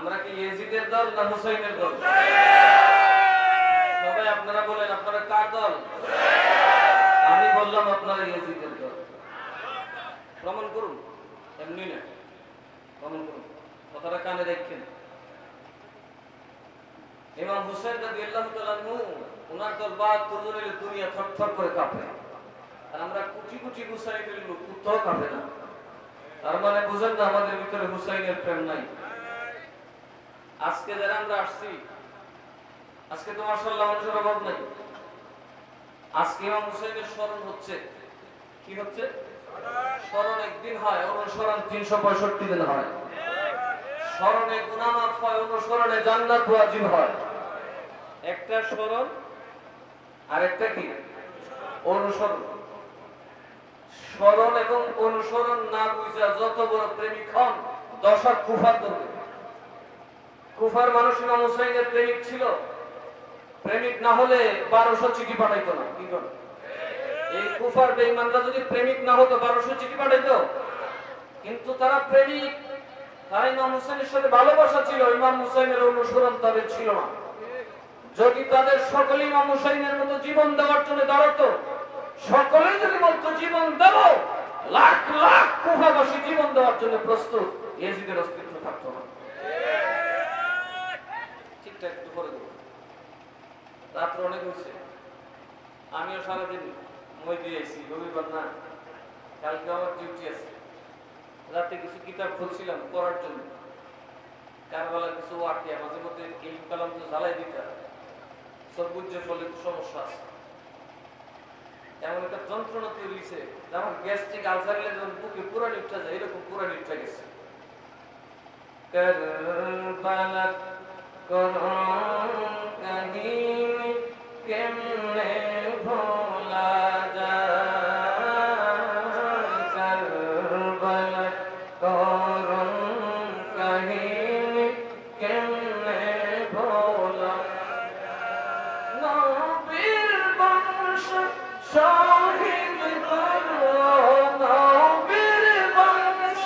আমরা কি ইয়াজিদের দল না হুসাইনের দল? সবাই আপনারা বলেন আপনারা কার দল? আমি বললাম আপনারা ইয়াজিদের দল। প্রমাণ করুন, এমনি না, প্রমাণ করুন, কথাটা কানে দেখেন। ইমাম হুসাইন রাদিয়াল্লাহু তাআলা আনহু ওনার দল 72 জনের দুনিয়া থরথর করে কাঁপে, আর আমরা কুচি কুচি হুসাইনের লোক কোথাও কাঁপে না। তার মানে বুঝেন না আমাদের ভিতরে হুসাইনের প্রেম নাই। আজকে যারা আমরা আসছি, আজকে তো মাশাআল্লাহ মানুষের অভাব নাই। আজকে ইমাম হুসাইনের স্মরণ হচ্ছে। কি হচ্ছে? স্মরণ একদিন হয়, অনুসরণ 365 দিন হয়। স্মরণে গুনাহ মাফ হয়, অনুসরণে জান্নাত ওয়াজিব হয়। একটা স্মরণ আর একটা কি? অনুসরণ। স্মরণ এবং অনুসরণ না বুঝা যত বড় প্রেমিক হন, দশা কুফার ধরবে। কুফার মানুষ ইমাম হুসাইনের প্রেমিক ছিল। প্রেমিক না হলে 1200 চিঠি পাঠাইতো না। কি করে? এই কুফার বেঈমানরা যদি প্রেমিক না হতো 1200 চিঠি পাঠাইতো, কিন্তু তারা প্রেমিক। তারা ইমাম হুসাইনের সাথে ভালোবাসা ছিল, ইমাম হুসাইনের অনুসরণ তাদের ছিল না। যদি তাদের সকলে ইমাম হুসাইনের মতো জীবন দেওয়ার জন্য দাঁড়াতো, সকলেই যদি বলতো জীবন দেব, লাখ লাখ কুফাবাসী জীবন দেওয়ার জন্য প্রস্তুত, ইয়াজিদের অস্তিত্ব থাকতো না। ঠিকঠাক একটু করে দেবো। রাত্র অনেক হয়েছে, আমিও সারাদিন মই দিয়েছি, রবিবার না, কালকে আমার ডিউটি আছে। রাতে কিছু কিতাব খুলছিলাম পড়ার জন্য, কারবালার কিছু ওয়াকিয়া, মাঝে মধ্যে ইলম কালাম তো জ্বালাই দিতে হয়, সব বুঝে ফলে সমস্যা আছে। এমন একটা যন্ত্রণা তৈরি হয়েছে, আমার গ্যাস্ট্রিক আলসার যখন বুকে পুরা নিপটা যায়, এরকম পুরা নিপটা গেছে। কারবালার কাহিনী কেমনে ভোলা যায়, কারবালার কাহিনী কেমনে ভোলা, নবীর বংশ শহীদ করো, নবীর বংশ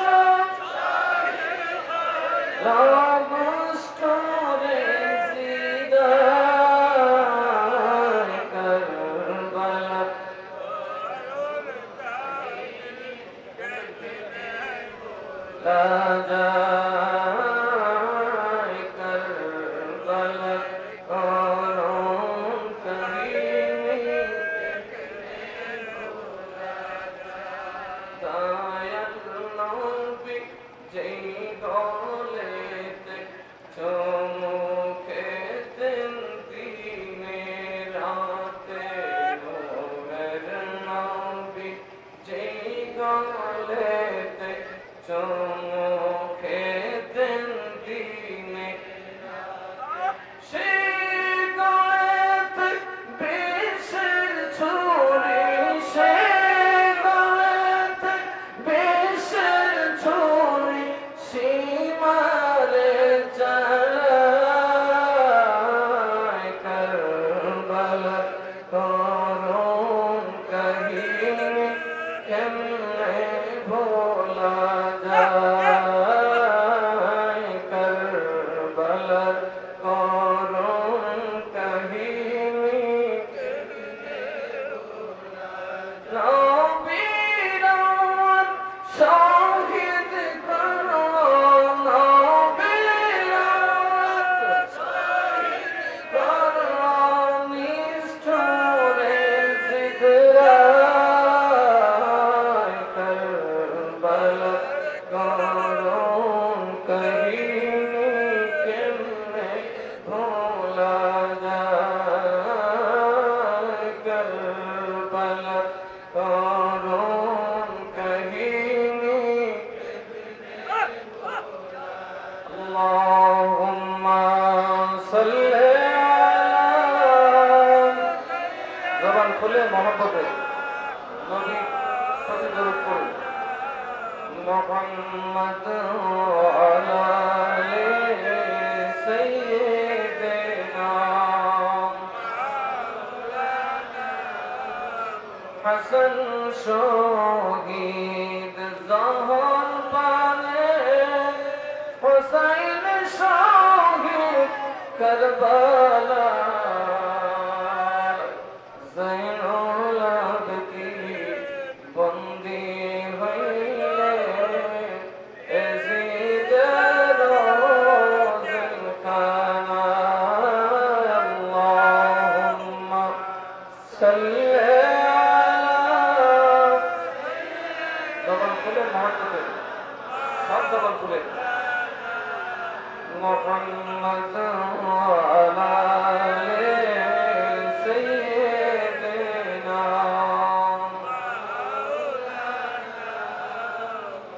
হাসান শহীদ জহর পানে হুসাইন শাহ কারবালা জৈনুল আবেদিন বন্দী হইলে এজিদের জুলখানায় আল্লাহুম্মা সাল্লি জবান খুলে মহব্বতে সব জবান খুলে মুহাম্মদ ওয়া আলি সাইয়্যিদিনা।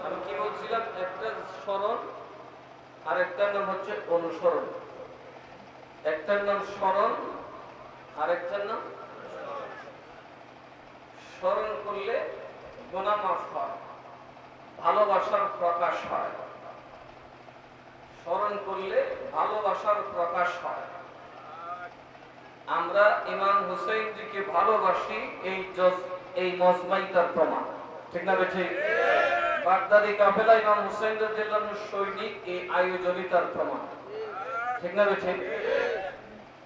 আমি কি বলছিলাম, একটা স্মরণ আর একটার নাম হচ্ছে অনুসরণ। একটার নাম স্মরণ আর একটার নাম স্মরণ করলে গুনাহ মাফ হয়, ভালোবাসার প্রকাশ হয়। স্মরণ করলে ভালোবাসার প্রকাশ হয়। আমরা ইমাম হুসাইনজিকে ভালোবাসি, এই মজমাইটার প্রমাণ, ঠিক না বেঠি? বাগদাদি কাফেলা ইমাম হুসাইন রাদিয়াল্লাহু আনহু সৈনিক, এই আয়োজনই তার প্রমাণ, ঠিক না বেঠি?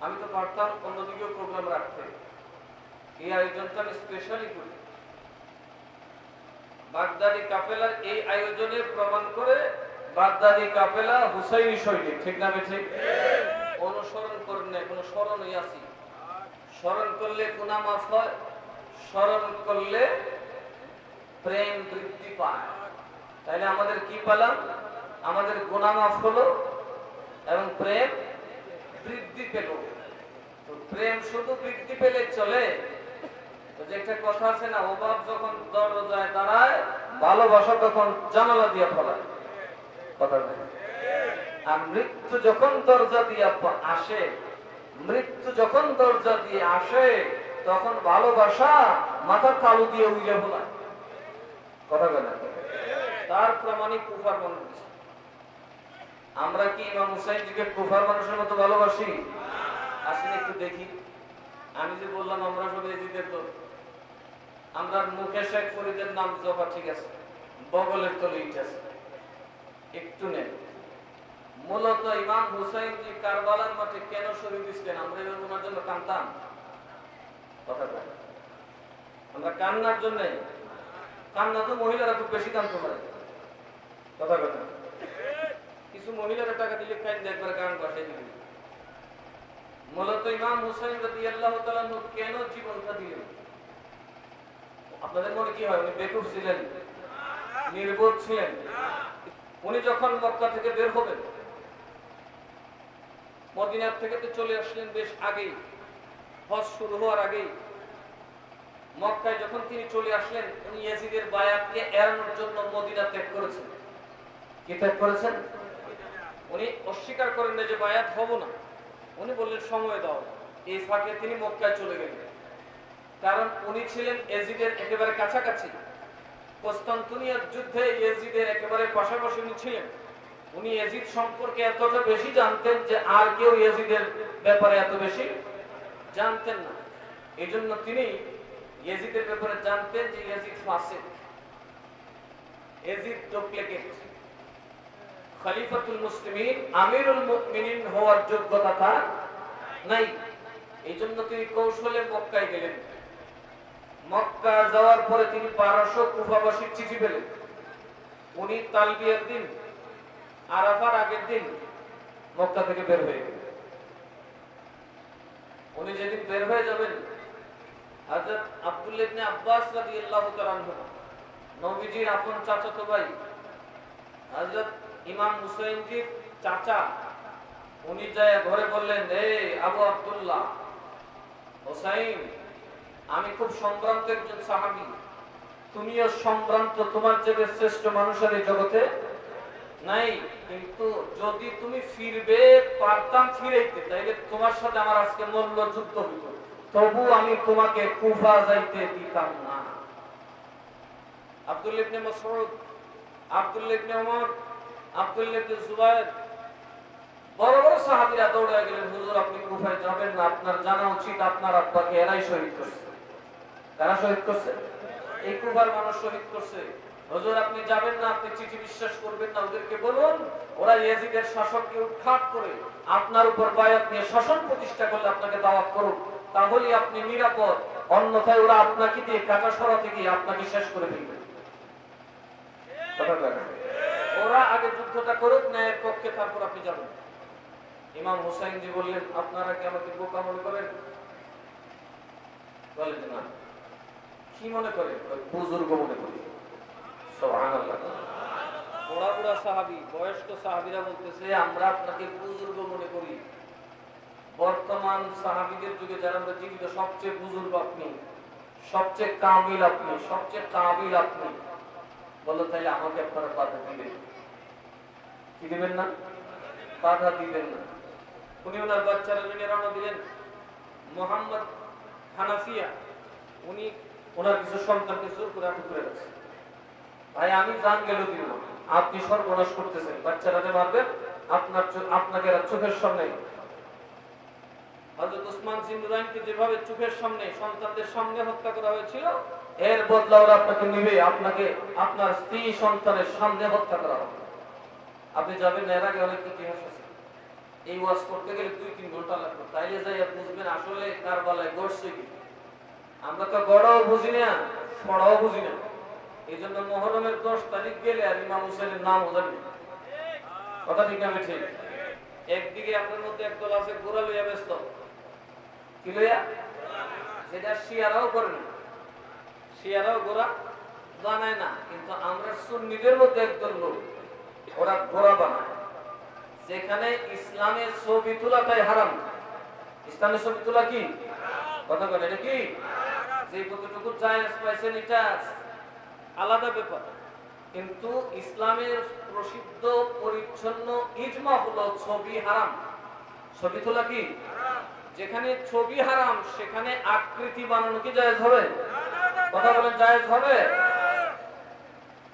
আমি তো পারতাম অন্যদিকেও প্রোগ্রাম রাখতে, এই আয়োজনটা আমি স্পেশালি করি। বাগদাদি কাফেলার এই আয়োজনে প্রমাণ করে বাগদাদি কাফেলা হুসাইনি সৈনিক, ঠিক না বেঠি? অনুসরণ করেন না, কোনো স্মরণই আছি। স্মরণ করলে গুনাহ মাফ হয়, স্মরণ করলে প্রেম বৃদ্ধি পায়। তাইলে আমাদের কি পেলাম? আমাদের গুনাহ মাফ হলো এবং প্রেম বৃদ্ধি পেল। তো প্রেম শুধু বৃদ্ধি পেলে চলে? যে একটা কথা আছে না, অভাব যখন দরজায় দাঁড়ায়, ভালোবাসা তখন জানালা দিয়ে ফেলায়, কথা নাই? আর মৃত্যু যখন দরজা দিয়ে আসে, মৃত্যু যখন দরজা দিয়ে আসে, তখন ভালোবাসা মাথার তালু দিয়ে উইলে ফেলায়, কথা বলে। তার প্রমাণিক কুফার মানুষ। আমরা কি ইমাম হুসাইনজিকে কুফার মানুষের মতো ভালোবাসি? আসলে একটু দেখি। আমি যে বললাম আমরা সব এজিদের লোক, আমরা মুখে শেখ ফরিদের নাম জপা ঠিক আছে, বগলের তলে ইট আছে, একটু নেই। মূলত ইমাম হুসাইনজি কারবালার মাঠে কেন শহীদ দিচ্ছেন? আমরা এবার ওনার জন্য কাঁদতাম, কথা বলে। আমরা কান্নার জন্য, কান্না তো মহিলারা খুব বেশি কাঁদতে পারে, কথা কথা। কিছু মহিলারা টাকা দিলে কাঁদতে একবার গান বসাই দিল। মূলত ইমাম হুসাইন রাদিয়াল্লাহু তাআলা আনহু কেন জীবনটা দিলেন? আপনাদের মনে কি হয় উনি বেকুব ছিলেন, নির্বোধ ছিলেন? উনি যখন মক্কা থেকে বের হবেন, মদিনার থেকে তো চলে আসলেন বেশ আগেই, হজ শুরু হওয়ার আগেই। মক্কায় যখন তিনি চলে আসলেন, উনি ইয়াজিদের বায়াতকে এড়ানোর জন্য মদিনা ত্যাগ করেছেন। কি ত্যাগ করেছেন? উনি অস্বীকার করেন না যে বায়াত হব না, উনি বললেন সময় দাও। এই ফাঁকে তিনি মক্কায় চলে গেলেন, কারণ উনি ছিলেন ইয়াজিদের একেবারে কাছাকাছি। কনস্তান্তিনিয়ার যুদ্ধে ইয়াজিদের একেবারে পাশাপাশি উনি ছিলেন। উনি ইয়াজিদ সম্পর্কে এতটা বেশি জানতেন যে আর কেউ ইয়াজিদের ব্যাপারে এত বেশি জানতেন না। এই জন্য তিনি ইয়াজিদের ব্যাপারে জানতেন যে ইয়াজিদ ফাসিক, ইয়াজিদ ডুপ্লিকেট, খলিফাতুল মুসলিমিন, আমিরুল মুমিনিন হওয়ার যোগ্যতা তার নাই। এই জন্য তিনি কৌশলে মক্কায় গেলেন। মক্কা যাওয়ার পরে তিনি পারস্য কুফাবাসীর চিঠি পেলেন। উনি তালবিয়ার দিন, আরাফার আগের দিন মক্কা থেকে বের হয়ে গেলেন। উনি যেদিন বের হয়ে যাবেন, হযরত আব্দুল্লাহ ইবনে আব্বাস রাদিয়াল্লাহু তাআলা আনহু, নবীজির আপন চাচাতো ভাই, হযরত ইমাম হুসাইনজির চাচা, উনি যায় ঘরে বললেন, এই আবু আব্দুল্লাহ, হুসাইন, আমি খুব সম্ভ্রান্ত একজন সাহাবী, তুমিও সম্ভ্রান্ত, তোমার চেয়ে শ্রেষ্ঠ মানুষ আর এই জগতে নাই, কিন্তু যদি তুমি ফিরবে, পারতাম ফিরাইতে, তাইলে তোমার সাথে আমার আজকে মল্ল যুদ্ধ হইত, তবু আমি তোমাকে কুফা যাইতে দিতাম না। আব্দুল্লাহ ইবনে মাসউদ, আব্দুল্লাহ ইবনে ওমর, আব্দুল্লাহ ইবনে জুবায়ের, বড় বড় সাহাবীরা দৌড়ে গেলেন, হুজুর আপনি কুফায় যাবেন না, আপনার জানা উচিত আপনার আব্বাকে এরাই শহীদ করছে। কারা শহীদ করছে? এই কুফার মানুষ শহীদ করছে। হুজুর আপনি যাবেন না, আপনি চিঠি বিশ্বাস করবেন না, ওদেরকে বলুন ওরা ইয়াজিদের শাসককে উৎখাত করে আপনার উপর বায়াত নিয়ে শাসন প্রতিষ্ঠা করলে আপনাকে দাওয়াত করুক, তাহলে আপনি নিরাপদ, অন্যথায় ওরা আপনাকে দিয়ে কাটা সরাতে গিয়ে আপনাকে শেষ করে ফেলবে। ওরা আগে যুদ্ধটা করুক ন্যায়ের পক্ষে, তারপর আপনি যাবেন। ইমাম হুসাইন জি বললেন আপনারা কি আমাকে বোকা মনে করেন? বলেন না। কি মনে করেন? বুজুর্গ মনে করি। সুবহানাল্লাহ। বুড়া বুড়া সাহাবী, বয়স্ক সাহাবীরা বলতেছে আমরা আপনাকে বুজুর্গ মনে করি। বর্তমান সাহাবীদের যুগে যারা আমরা জীবিত সবচেয়ে বুজুর্গ আপনি, সবচেয়ে কামিল আপনি, সবচেয়ে কাবিল আপনি। বলো তাইলে আমাকে আপনারা বাধা দিবেন কি দিবেন না? বাধা দিবেন না। উনি ওনার বাচ্চারা নিয়ে রওনা দিলেন। মোহাম্মদ হানাফিয়া উনি ওনার কিছু সন্তানকে জোর করে আটক করে রাখছে। ভাই আমি জান গেল দিব, আপনি সর্বনাশ করতেছেন, বাচ্চারা মারবেন, আপনাকে চোখের সামনে। হযরত ওসমান জিন্নুরাইনকে যেভাবে চোখের সামনে সন্তানদের সামনে হত্যা করা হয়েছিল, এর বদলা ওরা আপনাকে নিবে, আপনাকে আপনার স্ত্রী সন্তানের সামনে হত্যা করা হবে। আপনি যাবেন না? এর আগে অনেক ইতিহাস আছে। এই ওয়াজ করতে গেলে 2-3 ঘন্টা লাগবে, তাইলে যাই বুঝবেন আসলে কারবালায় ঘটছে কি। আমরা তো গড়াও বুঝি না, ছড়াও বুঝি না। এই জন্য মুহররমের 10 তারিখ গেলে আর ইমাম হুসাইনের নাম জানি না। কথা ঠিক না? ঠিক। একদিকে আপনার মধ্যে একদল আছে গোড়া লইয়া ব্যস্ত, কি লইয়া? যেটা শিয়ারাও করে না, শিয়ারাও গোড়া বানায় না, কিন্তু আমরা সুন্নিদের মধ্যে একদল লোক ওরা গোড়া বানায়। যেখানে ইসলামের ছবি তোলাটাই হারাম। ইসলামের ছবি তোলা কি? কথা বলে এটা কি? যে কতটুকু জায়েজ পাইছেন এটা আলাদা ব্যাপার, কিন্তু ইসলামের প্রসিদ্ধ পরিচ্ছন্ন ইজমা হলো ছবি হারাম। ছবি তোলা কি? যেখানে ছবি হারাম সেখানে আকৃতি বানানো কি জায়েজ হবে? কথা বলেন জায়েজ হবে?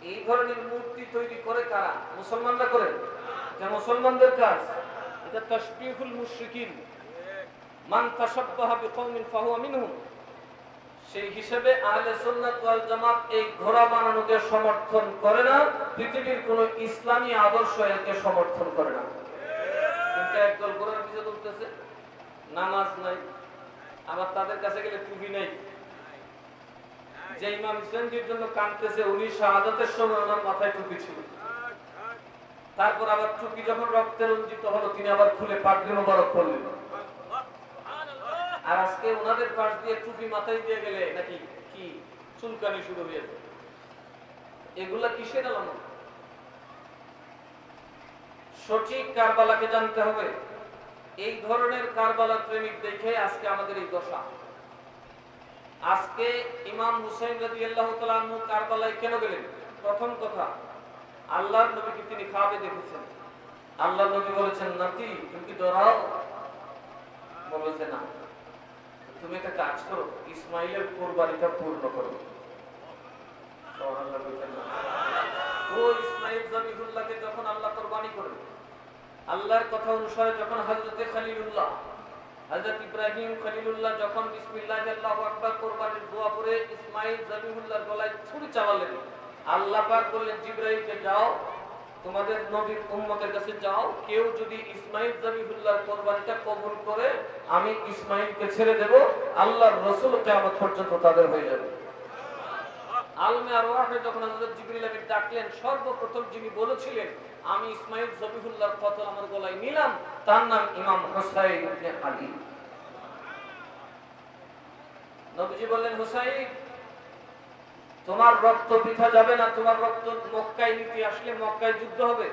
এই ধরনের মূর্তি তৈরি করে কারা? মুসলমানরা করে। যা মুসলমানদের কাজ, এটা তাশবিহুল মুশরিকিন। মান তাশাব্বাহা বিকওমিন ফাহুয়া মিনহুম। সেই হিসেবে আহলে সুন্নাত ওয়াল জামাত এই ঘোড়া বানানোকে সমর্থন করে না, পৃথিবীর কোন ইসলামী আদর্শ একে সমর্থন করে না। কিন্তু একদল ঘোড়ার পিছে দৌড়তেছে, নামাজ নাই, আবার তাদের কাছে গেলে টুপি নেই। যে ইমাম হুসাইনের জন্য কাঁদতেছে উনি শাহাদাতের সময় ওনার মাথায় টুপি ছিল, তারপর আবার টুপি যখন রক্তে রঞ্জিত হলো তিনি আবার খুলে পাগড়ি মোবারক করলেন। আর আজকে ওনাদের পাশ দিয়ে টুপি মাথায় দিয়ে গেলে নাকি কি চুলকানি শুরু হয়ে যায়। এগুলা কিসের আলামত? সঠিক কারবালাকে জানতে হবে। এই ধরনের কারবালা প্রেমিক দেখে আজকে আমাদের এই দশা। আজকে ইমাম হুসাইন রাদিয়াল্লাহু তাআলা আনহু কারবালায় কেন গেলেন? প্রথম কথা, আল্লাহর নবীকে তিনি খাবে দেখেছেন। আল্লাহর নবী বলেছেন নাতি তুমি কি ডরাও? বলেছে না। তুমি একটা কাজ করো, ইসমাইলের কুরবানিটা পূর্ণ করো। সুবহানাল্লাহ বলেন না। ও ইসমাইল জবিহুল্লাহকে যখন আল্লাহ কুরবানি করবে, আল্লাহর কথা অনুসারে যখন হযরতে খলিলুল্লাহ হযরত ইব্রাহিম খলিলুল্লাহ যখন বিসমিল্লাহ আল্লাহু আকবার কুরবানির দোয়া করে ইসমাইল জবিহুল্লাহর গলায় ছুরি চালালেন, আল্লাহ পাক বললেন জিবরাইলকে যাও তোমাদের নবীর উম্মতের কাছে যাও, কেউ যদি ইসমাইল জবিহুল্লাহর কুরবানিটা কবুল করে আমি ইসমাইলকে ছেড়ে দেব, আল্লাহর রাসূল কিয়ামত পর্যন্ত তাদের হয়ে যাবে। আলমে আরওয়াহে যখন হযরত জিবরিলকে ডাকলেন, সর্বপ্রথম যিনি বলেছিলেন আমি ইসমাইল জবিহুল্লাহর কতল আমার গলায় নিলাম, তার নাম ইমাম হুসাইন ইবনে আলী। নবীজি বললেন হুসাইন তোমার রক্ত বৃথা যাবে না, তোমার রক্ত মক্কায় নিতে আসলে মক্কায় যুদ্ধ হবে,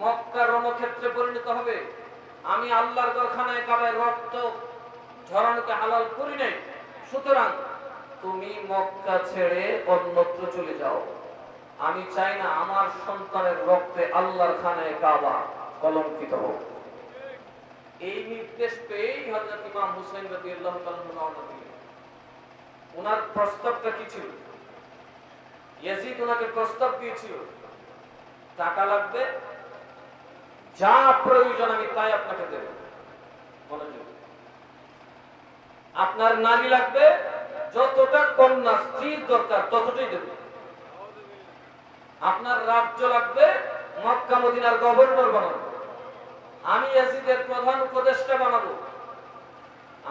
মক্কা রণক্ষেত্রে পরিণত হবে। আমি আল্লাহর ঘরখানায় কাবায় রক্ত ঝরানোকে হালাল করি নাই, সুতরাং তুমি মক্কা ছেড়ে অন্যত্র চলে যাও। আমি চাই না আমার সন্তানের রক্তে আল্লাহর খানায় কাবা কলঙ্কিত হোক। এই নির্দেশ পেয়েই হযরত ইমাম হুসাইন রাদিয়াল্লাহু তাআলা রওনা দিলেন। ওনার প্রস্তাবটা কি ছিল? ইয়াজিদ ওনাকে প্রস্তাব দিয়েছিল টাকা লাগবে, যা প্রয়োজন আমি তাই আপনাকে দেব। মনোযোগ, আপনার নারী লাগবে, যতটা কন্যা স্ত্রীর দরকার ততটাই দেব। আপনার রাজ্য লাগবে, মক্কা মদিনার গভর্নর বানাবো, আমি ইয়াজিদের প্রধান উপদেষ্টা বানাবো,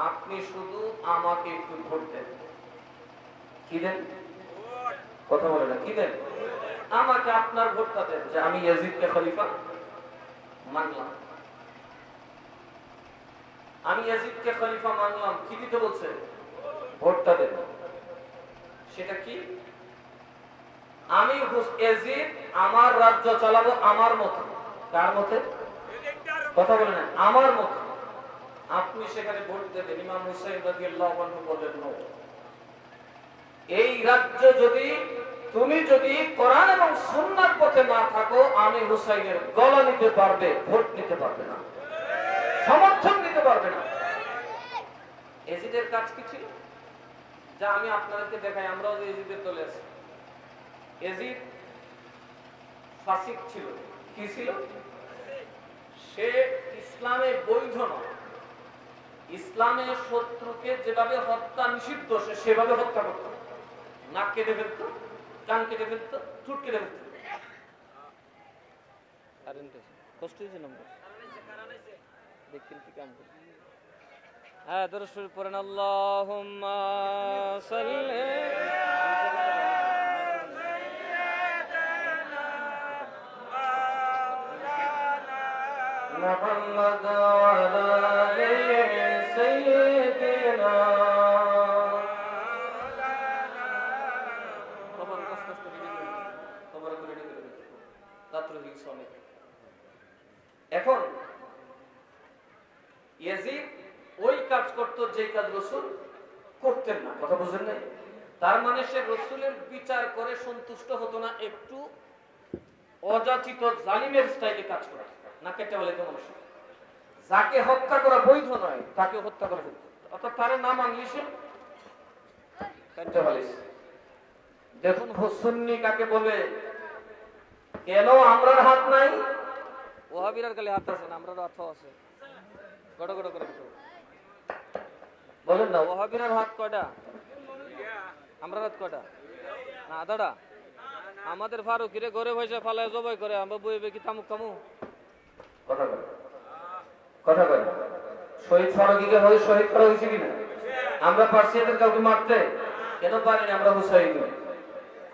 আপনি শুধু আমাকে একটু ভোট দেন। কি দেন? কথা বলে না, কি দেন? আমাকে আপনার ভোটটা দেন, যে আমি ইয়াজিদকে খলিফা মানলাম, আমি ইয়াজিদকে খলিফা মানলাম। কি দিতে বলছে? ভোটটা দেন। সেটা কি? আমি ইয়াজিদ আমার রাজ্য চালাবো আমার মতো। কার মতে? কথা বলে না, আমার মতো। আপনি সেখানে ভোট দেবেন। ইমাম হুসাইন রাদিয়াল্লাহু আনহু বললেন, নো, এই রাজ্য তুমি যদি কোরআন এবং সুন্নাহর পথে না থাকো, আমি হুসাইনের গলা নিতে পারবে, ভোট নিতে পারবে না, সমর্থন দিতে পারবে না। ইয়াজিদের কাজ কি ছিল? যা আমি আপনাদেরকে দেখাই, আমরাও যে ইয়াজিদের দলে আছি। ইয়াজিদ ফাসিক ছিল। কি ছিল? সে ইসলামে বৈধ নয়। ইসলামের শত্রুকে যেভাবে হত্যা নিষিদ্ধ, সে সেভাবে হত্যা করত। নাক কেটে ফেলত, কান কেটে ফেলত, ঠোঁট কেটে ফেলত। কষ্ট হয়েছে নম্বর দেখেন কি কাম করে। হ্যাঁ, দরুদ শরীফ পড়েন, আল্লাহুম্মা সাল্লি মুহাম্মাদ ওয়া আলা আলি সাইয়্যিদিনা। এখন ইয়াজিদ ওই কাজ করত যে কাজ রাসূল করতেন না। কথা বুঝেন না? তার মানে সে রাসূলের বিচার করে সন্তুষ্ট হতো না, একটু অযাচিত জালিমের স্টাইলে কাজ করে। না কেটে বলে তো মানুষ যাকে হত্যা করা বৈধ নয় তাকে হত্যা করা বৈধ, অর্থাৎ তার নাম আনলিশে কেটে বলে। দেখুন সুন্নি কাকে বলে, কেন আমরার হাত নাই? ওয়াহাবিরার গালে হাত আছে না, আমরার হাত আছে। গড় গড় করে বলেন না, ওয়াহাবিরার হাত কয়টা? আমরার হাত কয়টা? না, আদাটা। আমাদের ফারুকিরে ঘরে বসে ফালায় জবাই করে, আমরা বইবে কি তামুক কামু? কথা বলে, কথা বলে। শহীদ ফারুকিকে হয় শহীদ করা হয়েছে কিনা? আমরা পারছি এদের কাউকে মারতে? কেন পারি না? আমরা হুসাইন।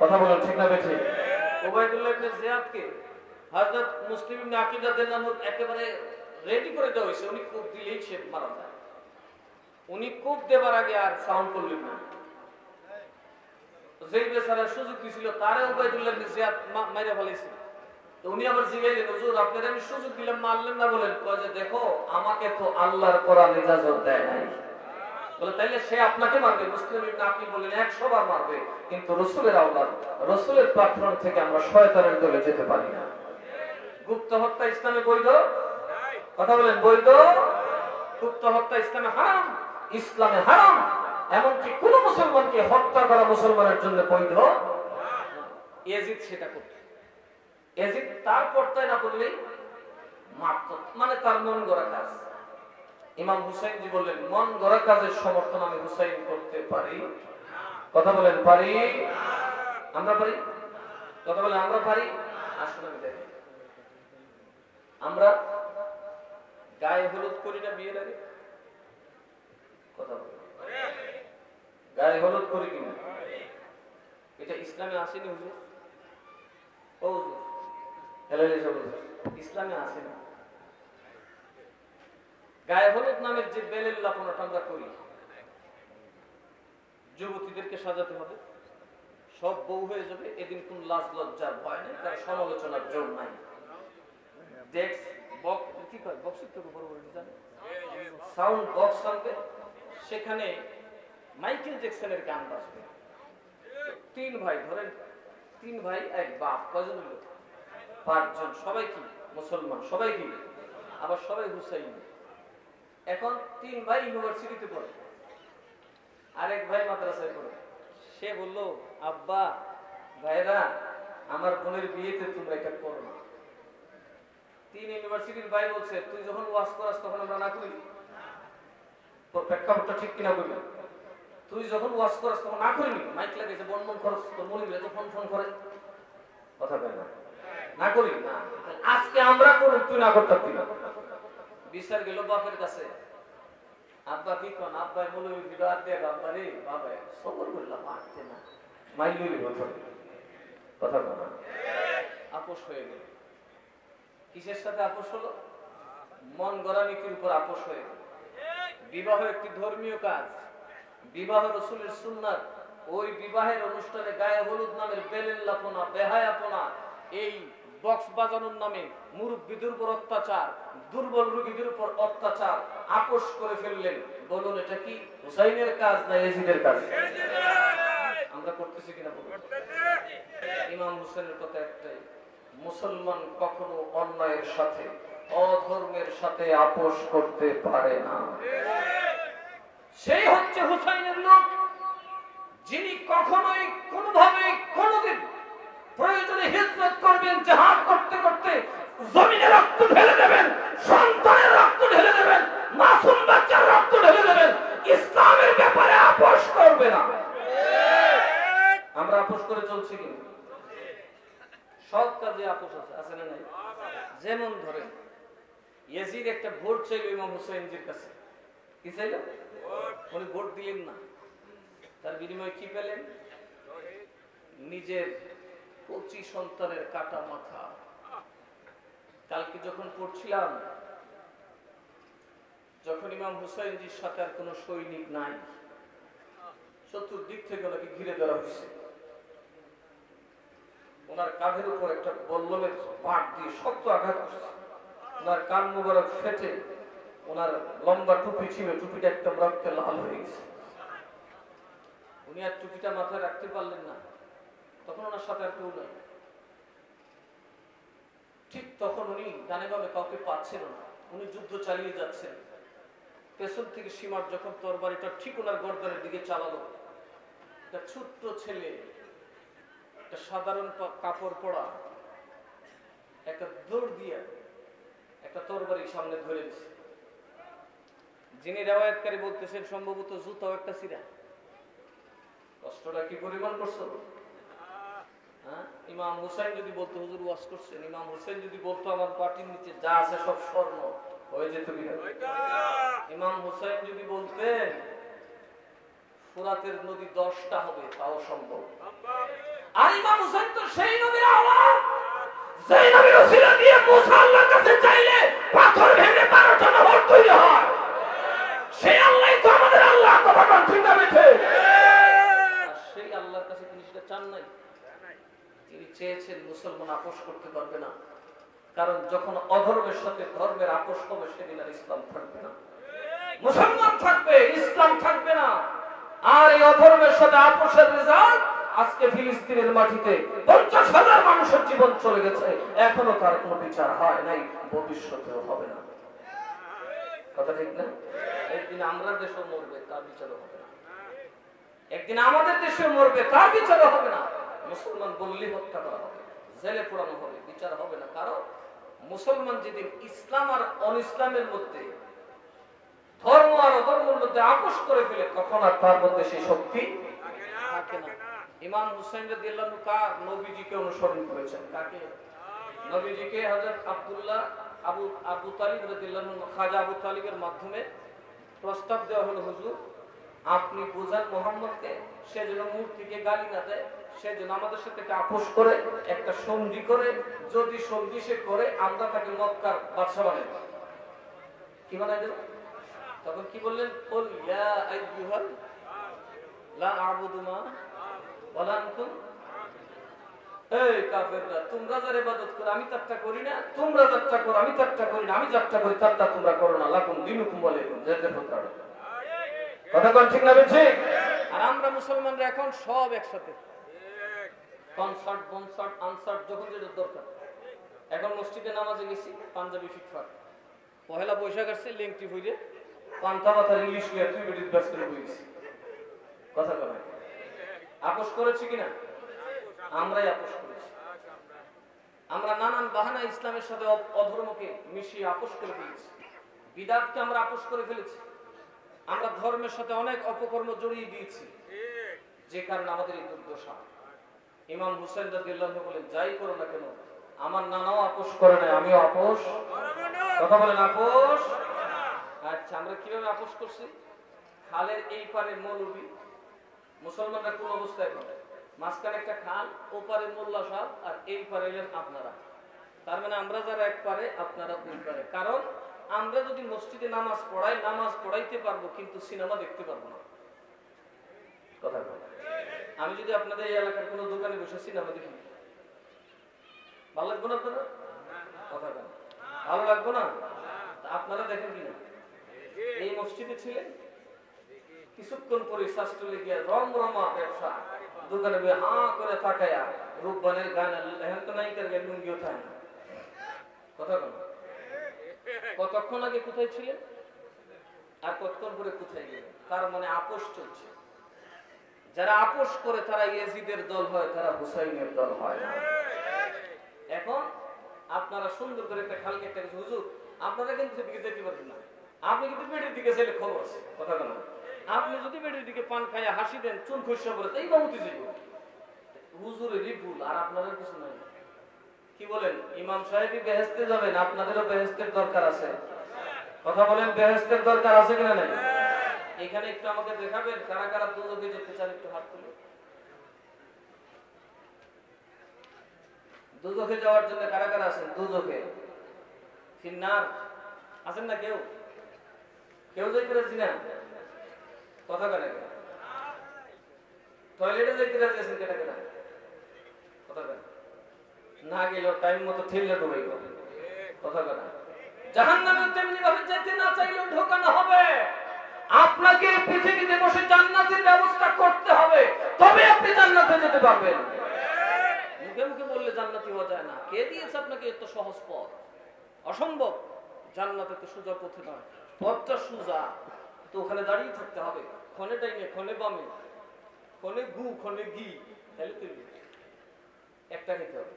কথা বলেন, ঠিক না বেঠে? ওবাইদুল্লাহ ইবনে জিয়াদকে হযরত মুসলিম ইবনে আকিল রাদিয়াল্লাহু আনহু একেবারে রেডি করে দেওয়া হয়েছে, উনি কূপ দিলেই সে মারা যায়। উনি কূপ দেবার আগে আর সাউন্ড করলেন না। যেই বেচারা সুযোগ দিছিল তারে ওবাইদুল্লাহ ইবনে জিয়াদ মাইরা ফেলেছে। তো উনি আবার জিজ্ঞাসা করলেন, হুজুর আপনাদের আমি সুযোগ দিলাম, মারলেন না বলেন? কয় যে দেখো, আমাকে তো আল্লাহর কোরআন ইজাজত দেয় নাই। বলে তাইলে সে আপনাকে মারবে? মুসলিম ইবনে আকিল বললেন 100 বার মারবে, কিন্তু রাসূলের আওলাদ, রাসূলের প্ল্যাটফর্ম থেকে আমরা শয়তানের দলে যেতে পারি না। গুপ্ত হত্যা ইসলামে বৈধ? কথা বলেন, বৈধ? গুপ্ত হত্যা ইসলামে হারাম, ইসলামে হারাম। এমনকি কোন মুসলমানকে হত্যা করা মুসলমানের জন্য বৈধ। ইয়াজিদ সেটা করত। ইয়াজিদ তার পর্দায় না করলেই মারত, মানে তার মন গড়া কাজ। ইমাম হুসাইন জি বললেন, মন গড়া কাজের সমর্থন আমি হুসাইন করতে পারি? কথা বলেন, পারি? আমরা পারি? কথা বলেন, আমরা পারি? আসলে আমি দেখি, আমরা গায়ে হলুদ করি না বিয়ের আগে? কথা বলেন, গায়ে হলুদ করি কিনা? এটা ইসলামে আসেনি হুজুর? ও হুজুর, ইসলামে আসে না। গায়ে হলুদ নামের যে বেলেল্লাপনাটা আমরা করি, যুবতীদেরকে সাজাতে হবে, সব বউ হয়ে যাবে, এদিন কোন লাজ লজ্জার ভয় নেই, তার সমালোচনার জোর নাই। ডেস্ক বক্স কি কয়, বক্স তো বড় বড় ডিজাইন সাউন্ড বক্স আনবে, সেখানে মাইকেল জ্যাকসনের গান বাজবে। 3 ভাই ধরেন, 3 ভাই এক বাপ, কয়জন হলো? 5 জন। সবাই কি মুসলমান? সবাই কি? আবার সবাই হুসাইন। এখন 3 ভাই ইউনিভার্সিটিতে পড়ে, আরেক ভাই মাদ্রাসায় পড়ে। সে বলল, আব্বা ভাইরা, আমার বোনের বিয়েতে তোমরা এটা করো না। 3 ইউনিভার্সিটির ভাই বলছে, তুই যখন ওয়াজ করাস তখন আমরা না করি? তোর প্রেক্ষাপটটা ঠিক কিনা বলি? তুই যখন ওয়াজ করাস তখন না করিনি? মাইক লাগাইছে, বন্ধন খরচ, তোর মনে গেলে তো ফোন ফোন করে। কথা বলে না, না করি না। আজকে আমরা করুন, তুই না করতে পারবি না। বিচার গেল বাপের কাছে, আব্বা কি কোন, আব্বাই বলে বিরাট দেখ আব্বা রে, বাবা সবর করলাম মারতে না, মাইলুলি হতো। কথা বলে না, আপোষ হয়ে গেল। কিসের সাথে আপোষ হলো? মন গড়া নীতির উপর আপোষ হয়ে গেল। বিবাহ একটি ধর্মীয় কাজ, বিবাহ রাসূলের সুন্নাত। ওই বিবাহের অনুষ্ঠানে গায়ে হলুদ নামের বেলেল্লাপনা, বেহায়াপনা, এই বক্স বাজানোর নামে মুরব্বীদের উপর অত্যাচার, দুর্বল রোগীদের উপর অত্যাচার আপোষ করে ফেললেন। বলুন এটা কি হুসাইনের কাজ না ইয়াজিদের কাজ? আমরা করতেছি কিনা বলুন? ইমাম হোসেনের কথা একটাই, মুসলমান কখনো অন্যায়ের সাথে, অধর্মের সাথে আপোষ করতে পারে না। সেই হচ্ছে হুসাইনের লোক, যিনি কখনোই কোনোভাবে কোনোদিন প্রয়োজনে হিজরত করবেন, জিহাদ করতে করতে জমিনে রক্ত ঢেলে দেবেন, সন্তানের রক্ত ঢেলে দেবেন, মাসুম বাচ্চার রক্ত ঢেলে দেবেন, ইসলামের ব্যাপারে আপোষ করবে না। আমরা আপোষ করে চলছি কি? সব কাজে আপোষ আছে না নাই? যেমন ধরে ইয়াজিদ একটা ভোট চাইল ইমাম হুসাইনজির কাছে, কি চাইল? উনি ভোট দিলেন না, তার বিনিময়ে কি পেলেন? নিজের 25 সন্তানের কাটা মাথা। কালকে যখন পড়ছিলাম, যখন ইমাম হুসাইনজির সাথে আর কোন সৈনিক নাই, চতুর্দিক থেকে ওনাকে ঘিরে ধরা হয়েছে, ওনার কাঁধের উপর একটা বল্লমের পাট দিয়ে শক্ত আঘাত করছে, ওনার কান মুবারক ফেটে, ওনার লম্বা টুপি ছিল, টুপিটা একটা রক্তে লাল হয়ে গেছে। উনি আর টুপিটা মাথায় রাখতে পারলেন না, তখন ওনার সাথে আর কেউ নাই। ঠিক তখন উনি ডানে বামে কাউকে পাচ্ছেন না, উনি যুদ্ধ চালিয়ে যাচ্ছেন। পেছন থেকে সীমার যখন তরবারিটা ঠিক ওনার গর্দানের দিকে চালালো, একটা ছোট্ট ছেলে, একটা সাধারণ কাপড় পরা, একটা দৌড় দিয়ে একটা তরবারি সামনে ধরে দিচ্ছে। যিনি রেওয়ায়াতকারী বলতেছেন সম্ভবত জুতাও একটা ছিঁড়া। কষ্টটা কি পরিমাণ করছো? ইমাম হুসাইন যদি বলতো হুজুর ওয়াজ করছেন, ইমাম হুসাইন যদি বলতো আমার পাটির নিচে যা আছে সব স্বর্ণ, হয়ে যেত কিনা? ইমাম হুসাইন যদি বলতেন ফুরাতের নদী 10টা হবে, তাও সম্ভব। আর ইমাম হুসাইন তো সেই নবীর আওলাদ, যেই নবীর ওসিলা দিয়ে মুসা আল্লাহর কাছে চাইলে পাথর ভেঙে 12টা নহর তৈরি হয়। সেই আল্লাহই তো আমাদের আল্লাহ, কথা বল ঠিক না মিথ্যে? সেই আল্লাহর কাছে তিনি সেটা চান নাই। তিনি চেয়েছেন মুসলমান আপোষ করতে পারবে না, কারণ যখন অধর্মের সাথে ধর্মের আপোষ হবে সেদিন আর ইসলাম থাকবে না। মুসলমান থাকবে, ইসলাম থাকবে না। আর এই অধর্মের সাথে আপোষের রেজাল্ট আজকে ফিলিস্তিনের মাটিতে 50,000 মানুষের জীবন চলে গেছে, এখনো তার কোনো বিচার হয় নাই, ভবিষ্যতেও হবে না। কথা ঠিক না? একদিন আমরা দেশও মরবে, তার বিচারও হবে না। একদিন আমাদের দেশেও মরবে, তার বিচারও হবে না। মুসলমান বললেই হত্যা করা হবে, জেলে পোড়ানো হবে, বিচার হবে না। কারণ মুসলমান যেদিন ইসলাম আর অনিসলামের মধ্যে, ধর্ম আর অধর্মের মধ্যে আপোষ করে ফেলে, তখন আর তার মধ্যে সেই শক্তি থাকে না। ইমাম হুসাইন রাদিয়াল্লাহু আনহু কার নবীজিকে অনুসরণ করেছেন? কাকে? নবীজিকে। হযরত আব্দুল্লাহ আবু তালিব রাদিয়াল্লাহু আনহু, খাজা আবু তালিবের মাধ্যমে প্রস্তাব দেওয়া হলো, হুজুর আপনি বুঝান মুহাম্মদকে, সে যেন মূর্তিকে গালি না দেয়, সে যেন আমাদের সাথে একটা আপোষ করে, একটা সন্ধি করে, যদি সন্ধি সে করে আমরা তাকে মক্কার বাদশা বানাই। কি বানাই দেব? তখন কি বললেন? কুল ইয়া আইয়ুহাল লা আ'বুদু মা ওয়ালা আনতুম, এই কাফেররা, তোমরা যার ইবাদত করো আমি তারটা করি না, তোমরা যারটা করো আমি তারটা করি না, আমি যারটা করি তারটা তোমরা করো না, লাকুম দিনুকুম ওয়ালিকুম। কথা কোন ঠিক না ঠিক? আর আমরা মুসলমানরা এখন সব একসাথে, কনসার্ট বনসার্ট আনসার্ট যখন যেটা দরকার। এখন মসজিদে নামাজে গেছি, পাঞ্জাবি ফিটফাট, পহেলা বৈশাখ আসছে, লেংটি হইলে পান্তা মাথার ইংলিশ নিয়ে তুই বেটির ব্যাস করে বইছি। কথা বলে আপোষ করেছি কিনা? আমরাই আপোষ করেছি। আমরা নানান বাহানা ইসলামের সাথে অধর্মকে মিশিয়ে আপোষ করে দিয়েছি, বিদআতকে আমরা আপোষ করে ফেলেছি, আমরা ধর্মের সাথে অনেক অপকর্ম জড়িয়ে দিয়েছি, যে কারণে আমাদের এই দুর্দশা। ইমাম হুসাইন রাদিয়াল্লাহু আনহু বলেন, যাই করো না কেন, আমার নানাও আপোষ করে না, আমিও আপোষ। কথা বলেন, আপোষ। আচ্ছা, আমরা কিভাবে আপোষ করছি? খালের এই পারে মৌলবী, মুসলমানরা কোন অবস্থায় করে, মাঝখানে একটা খাল, ওপারে মোল্লা সাহেব, আর এই পারে এলেন আপনারা। তার মানে আমরা যারা এক পারে, আপনারা ওই পারে। কারণ আমরা যদি মসজিদে নামাজ পড়াই, নামাজ পড়াইতে পারবো, কিন্তু সিনেমা দেখতে পারবো না। কথা বলেন, আমি যদি আপনাদের এই এলাকার কোন দোকানে বসে সিনেমা দেখি, ভালো লাগবে না আপনারা? কথা বলেন, ভালো লাগবে না? আপনারা দেখেন কিনা? এই মসজিদে ছিলেন, কিছুক্ষণ পরে শাস্ত্রে গিয়ে রমরমা ব্যবসা, দোকানে হা করে তাকায়া রূপবানের গান, এখন তো নায়িকার গান লুঙ্গিও থাকে না। কথা বলেন, কতক্ষণ আগে কোথায় ছিলেন আর কতক্ষণ পরে কোথায় গেলেন? তার মানে আপোষ চলছে। যারা আপোষ করে তারা ইয়াজিদের দল হয়, তারা হুসাইনের দল হয় না। এখন আপনারা সুন্দর করে একটা খালকে একটা হুজুর, আপনারা কিন্তু সেদিকে যেতে পারবেন না। আপনি কিন্তু পেটের দিকে চাইলে খবর আছে। কথা বলেন, আপনি যদি পেটের দিকে পান খাইয়া হাসি দেন, চুন খুশা করে, তাই বামুতি যাইব, হুজুরেরই ভুল, আর আপনাদের কিছু নাই। কি বলেন? ইমাম সাহেবই বেহেশতে যাবেন, আপনাদেরও বেহেশতের দরকার আছে। কথা বলেন, বেহেশতের দরকার আছে কিনা নাই? এখানে একটু আমাকে দেখাবেন কারা কারা দুজকে যেতে চান, একটু হাত তুলে। দুজকে যাওয়ার জন্য কারা কারা আছেন? দুজকে ফিন্নার আছেন না? কেউ কেউ যাইতে রাজি না? কথা কেনা টয়লেটে যাইতে রাজি আছেন কেনা কেনা? কথা কেনা না গেলেও টাইম মতো ঠেললে ঢুকাইব। কথা কেনা জাহান্নামে তেমনি ভাবে যেতে না চাইলেও ঢোকানো হবে। আপনাকে পৃথিবীতে বসে জান্নাতের ব্যবস্থা করতে হবে, তবে আপনি জান্নাতে যেতে পারবেন। মুখে মুখে বললে জান্নাতি হওয়া যায় না। কে দিয়েছে আপনাকে এত সহজ পথ? অসম্ভব। জান্নাতে তো সোজা পথে নয়, পথটা সোজা, তো ওখানে দাঁড়িয়ে থাকতে হবে, ক্ষণে ডাইনে ক্ষণে বামে, ক্ষণে গু ক্ষণে ঘি, তাহলে তৈরি একটা খেতে হবে।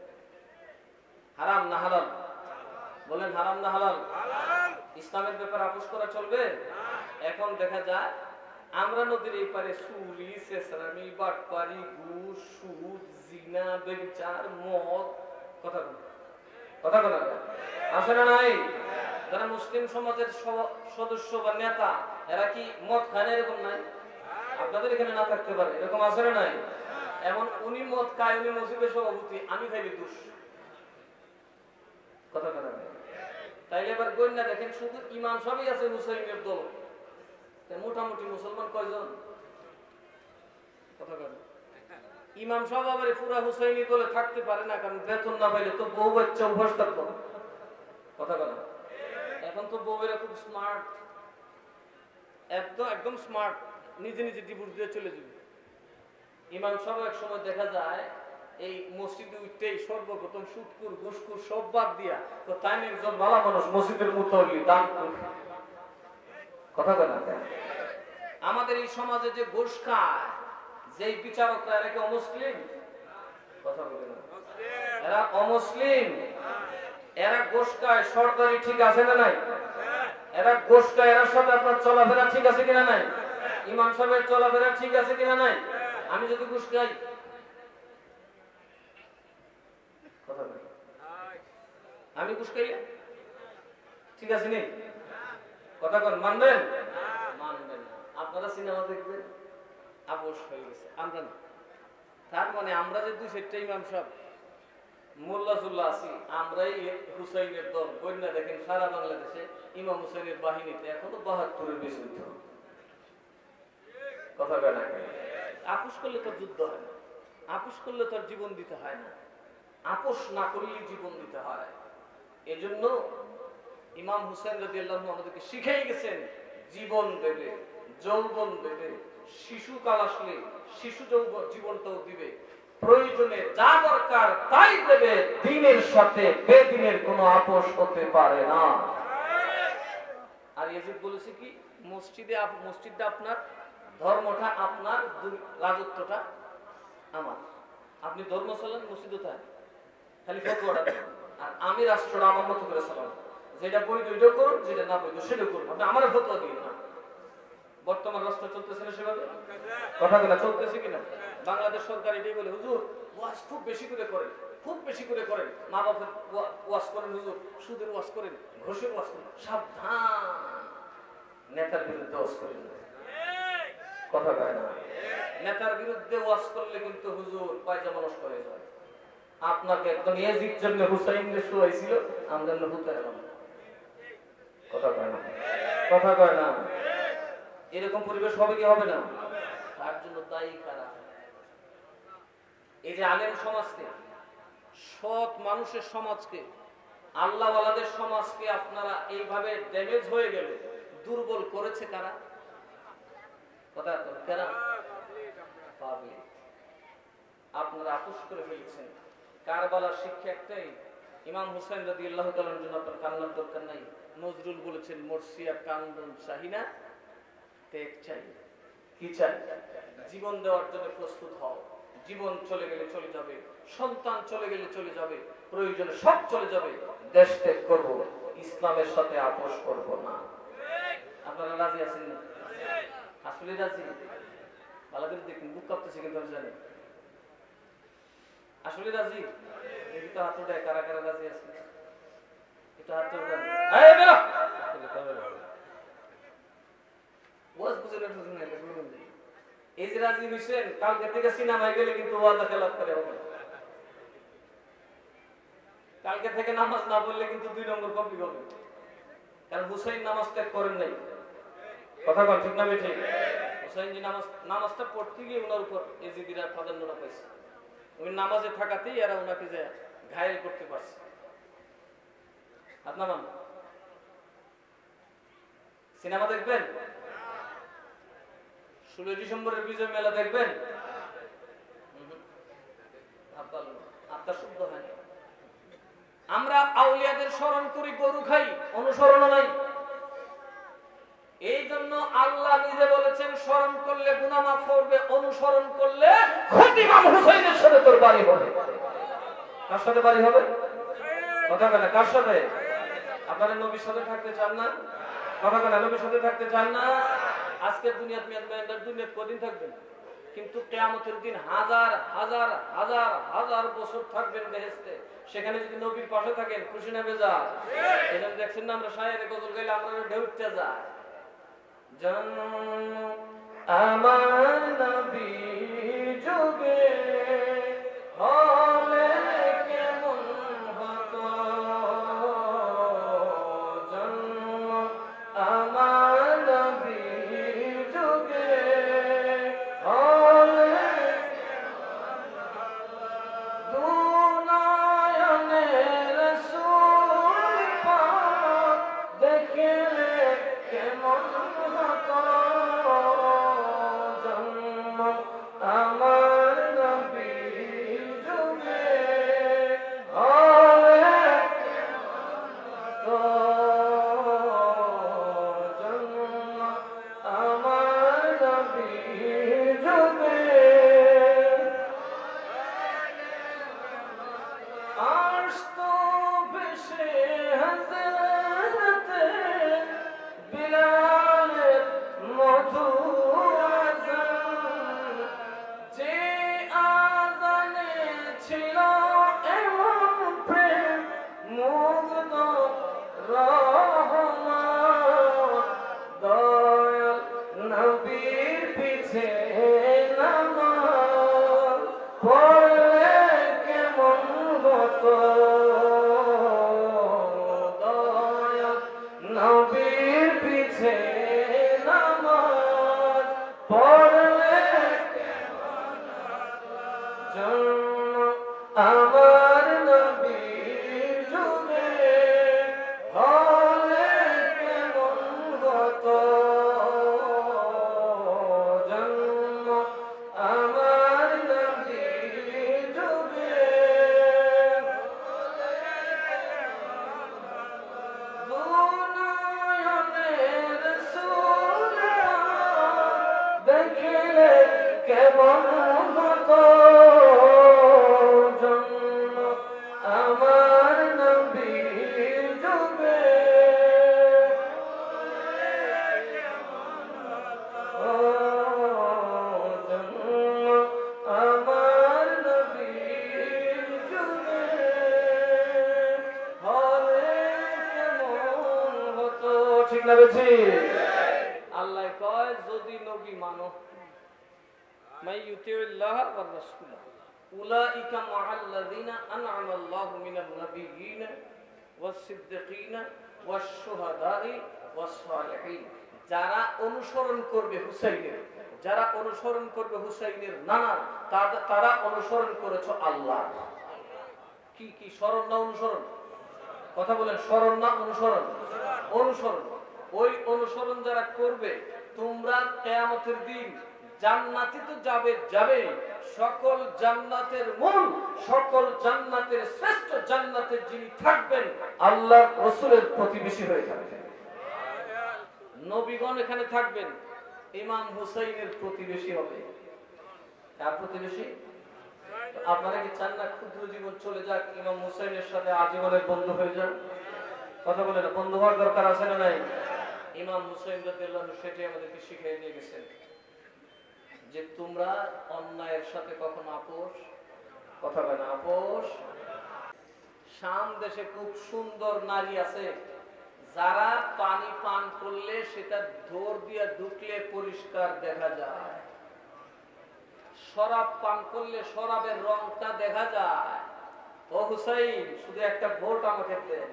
হারাম না হালাল? বলেন, হারাম না হালাল? ইসলামের ব্যাপারে আপোষ করা চলবে? এখন দেখা যায় আমরা নদীর এই পারে চুরি, চেঁচড়ামি, বাটপারি, ঘুষ, সুদ, জিনা, ব্যভিচার, মদ, কথা বলে কথা বলা আছে না নাই? যারা মুসলিম সমাজের সদস্য বা নেতা, এরা কি মদ খায় না? এরকম নাই? আপনাদের এখানে না থাকতে পারে, এরকম আছে না নাই? এমন উনি মদ খায়, উনি মসজিদের সভাপতি, আমি খাইলে দোষ। কথা বলা তাইলে এবার গণ্যা দেখেন, শুধু ইমাম সবই আছে হুসাইনের দল, মোটামুটি মুসলমান কয়জন? কথা বলে ইমাম সব আবার পুরা হুসাইনি দলে থাকতে পারে না, কারণ বেতন না পাইলে তো বউ বাচ্চা অভ্যাস থাকতো। কথা বলে এখন তো বউয়েরা খুব স্মার্ট, একদম স্মার্ট, নিজে নিজে ডিভোর্স দিয়ে চলে যাবে। ইমাম সব এক সময় দেখা যায় এই মসজিদে উঠতেই সর্বপ্রথম সুদকুর ঘুষকুর সব বাদ দিয়া তো তাই একজন ভালো মানুষ মসজিদের মুতাল্লি দান করবে। কথা বলে আমাদের এই সমাজে যে ঘুষ খায়, যে বিচারকরা, এরা কি অমুসলিম? কথা বলে না, এরা অমুসলিম। এরা ঘুষ খায়, সরকারি ঠিক আছে না নাই? এরা ঘুষ খায়, এর সাথে আপনার চলাফেরা ঠিক আছে কিনা নাই? ইমাম সাহেবের চলাফেরা ঠিক আছে কিনা নাই? আমি যদি ঘুষ খাই, কথা বলে আমি ঘুষ খাইলে ঠিক আছে নি? কথা বল, মানবেন? মানবেন না। আপনারা সিনেমা দেখবেন, আপোষ হয়ে গেছে, আমরা না। তার মানে আমরা যে দুই চারটা ইমাম সাহেব মোল্লাজুল্লাহ আছি, আমরাই হুসাইনের দল। বন্যা দেখেন সারা বাংলাদেশে ইমাম হুসাইনের বাহিনীতে এখনো 72-এর বেশি হইতে হবে। কথা বলে আপোষ করলে তোর যুদ্ধ হয় না, আপোষ করলে তোর জীবন দিতে হয় না, আপোষ না করলেই জীবন দিতে হয়। এজন্য ইমাম হুসাইন রাদিয়াল্লাহু আনহু আমাদেরকে শিখিয়ে গেছেন, জীবন দেবে, যৌবন দেবে, শিশুকাল আসলে শিশু যৌবন জীবনটাও দিবে, প্রয়োজনে যা দরকার তাই দেবে। দ্বীনের সাথে বেদ্বীনের কোনো আপোষ হতে পারে না। আর ইয়াজিদ বলেছে কি, মসজিদটা আপনার, ধর্মটা আপনার, রাজত্বটা আমার। আপনি ধর্ম চালান, মসজিদও তাই, খালি ফতোয়াটা দেন, আর আমি রাষ্ট্রটা আমার মতো করে চালাবো। যেটা বৈধ ওইটাও করুন, যেটা না বৈধ সেটাও করুন, আপনি আমার ফতোয়া দিন না। বর্তমান রাষ্ট্র চলতেছে না সেভাবে? কথাগুলো চলতেছে কিনা? বাংলাদেশ সরকার এটাই বলে, হুজুর ওয়াজ খুব বেশি করে করেন, খুব বেশি করে করেন, মা বাপের ওয়াজ করেন হুজুর, সুদের ওয়াজ করেন, ঘুষের ওয়াজ করেন, সাবধান নেতার বিরুদ্ধে ওয়াজ করেন। কথা কয় না? নেতার বিরুদ্ধে ওয়াজ করলে কিন্তু হুজুর পায়জামা নষ্ট হয়ে যায়। আপনাকে একদম ইয়াজিদ জন্য হুসাইনকে শুয়াইছিল, আমরা হুতে এলাম। কথা কয় না? কথা কয় না? এরকম পরিবেশ হবে কি হবে না? তার জন্য দায়ী কারা? এই যে আলেম সমাজকে, সৎ মানুষের সমাজকে, আল্লাহওয়ালাদের সমাজকে আপনারা এইভাবে ড্যামেজ হয়ে গেলে দুর্বল করেছে কারা? কথা কারা? পাবলিক। আপনারা আপোষ করে ফেলেছেন। কারবালার শিক্ষা একটাই, ইমাম হুসাইন রাদিয়াল্লাহু তাআলার জন্য আপনার কান্নার দরকার নাই। নজরুল বলেছেন, মরসিয়া কান্দন চাহিনা, ত্যাগ চাই। কি চাই? জীবন দেওয়ার জন্য প্রস্তুত হও। জীবন চলে গেলে চলে যাবে, সন্তান চলে গেলে চলে যাবে, প্রয়োজনে সব চলে যাবে, দেশ ত্যাগ করব, ইসলামের সাথে আপোষ করব না। আপনারা রাজি আছেন না? আসলে রাজি? ভালো করে দেখুন, বুক কাঁপতেছে কিন্তু আমি জানি। আসলে রাজি? দেখি তো হাত উঠায়, কারা কারা রাজি আছে? এটা হাত উঠান। এই বেরো। ওয়াজ বুঝে না বুঝে না বলুন। এই যে রাজি হইছেন, কালকে থেকে সিনেমায় গেলে কিন্তু ওয়াদা খেলাফ করে হবে। কালকে থেকে নামাজ না পড়লে কিন্তু 2 নম্বর কপি হবে। কারণ হুসাইন নামাজ ত্যাগ করেন নাই। কথা বল ঠিক না ঠিক? হুসাইন জি নামাজটা পড়তে গিয়ে ওনার উপর এজিদিরা প্রাধান্যটা পাইছে। উনি নামাজে থাকাতেই এরা ওনাকে যে ঘায়েল করতে পারছে। আপনার মান সিনেমা দেখবেন? 16 ডিসেম্বরের বিজয় মেলা দেখবেন? আপনার শুদ্ধ হয়। আমরা আউলিয়াদের স্মরণ করি, গরু খাই, অনুসরণ নাই। এই জন্য আল্লাহ নিজে বলেছেন, স্মরণ করলে গুনাহ মাফ হবে, অনুসরণ করলে ক্ষতি। ইমাম হুসাইনের সাথে তোর বাড়ি হবে। কার সাথে বাড়ি হবে? কথা বলে কার সাথে? আপনারা নবীর সাথে থাকতে চান না? কথা বলে নবীর সাথে থাকতে চান না? আজকের দুনিয়াতে কদিন থাকবেন? কিন্তু কিয়ামতের দিন হাজার হাজার হাজার হাজার বছর থাকবেন বেহেশতে। সেখানে যদি নবীর পাশে থাকেন, খুশি না বেজার? এজন্য দেখছেন না, আমরা শায়েরে গজল গাইলে আমরা ঢেউ উঠতে যায়। আমার নবী যুগে হলে কেমন হতো, আমার নবী যুগে হলে দুনয়নে রাসূল পাক দেখলে কেমন হতো, আমার নবী যুগে হলে তো আমার নবী যুগে আসতো বেশে হযরতে বিলালের মধুর আযান, যে আযানে ছিল এমন প্রেম মুগ্ধ রহমান, দয়াল নবীর পিছে নামাজ পড়লে কেমন হতো, দয়াল নবীর পিছে নামাজ পড়লে আমার নবী যুগে হলে কেমন হতো, আমার নবী যুগে দুনয়নে রাসূল পাক দেখলে কেমন হতো, আমার নবী যুগে ঠিক না বেঠি? আল্লাহ কয় যদি নবী মানো, মাই ইউতিউল্লাহ ওয়ার রাসূল উলাইকা মাআল্লাযিনা আন'আমা আল্লাহু মিনান নাবিয়্যিন ওয়াস সিদ্দিকিন ওয়াস শুহাদাই ওয়াস সালিহিন। যারা অনুসরণ করবে হুসাইনের, যারা অনুসরণ করবে হুসাইনের নানা, তারা অনুসরণ করেছে আল্লাহ। কি কি স্মরণ না অনুসরণ? কথা বলেন, স্মরণ না অনুসরণ? অনুসরণ। ওই অনুসরণ যারা করবে, তোমরা কিয়ামতের দিন জান্নাতে তো যাবে, সকল জান্নাতের মূল, সকল জান্নাতের শ্রেষ্ঠ জান্নাতের যিনি থাকবেন আল্লাহর রাসূলের প্রতিবেশী হয়ে থাকবেন। নবীগণ এখানে থাকবেন, ইমাম হুসাইনের প্রতিবেশী হবে। কার প্রতিবেশী? আপনারা কি চান না ক্ষুদ্র জীবন চলে যাক, ইমাম হুসাইনের সাথে আজীবনের বন্ধু হয়ে যান? কথা বলে না, বন্ধু হওয়ার দরকার আছে না নাই? ইমাম হুসাইন রাদিয়াল্লাহু আনহু সেটাই আমাদেরকে শিখিয়ে দিয়ে গেছেন যে তোমরা অন্যায়ের সাথে কখনো আপোষ, কথা বলে না, আপোষ। শাম দেশে খুব সুন্দর নারী আছে, যারা পানি পান করলে সেটা ধর দিয়ে ঢুকলে পরিষ্কার দেখা যায়, শরাব পান করলে শরাবের রংটা দেখা যায়। ও হুসাইন, শুধু একটা ভোট আমাকে দেন।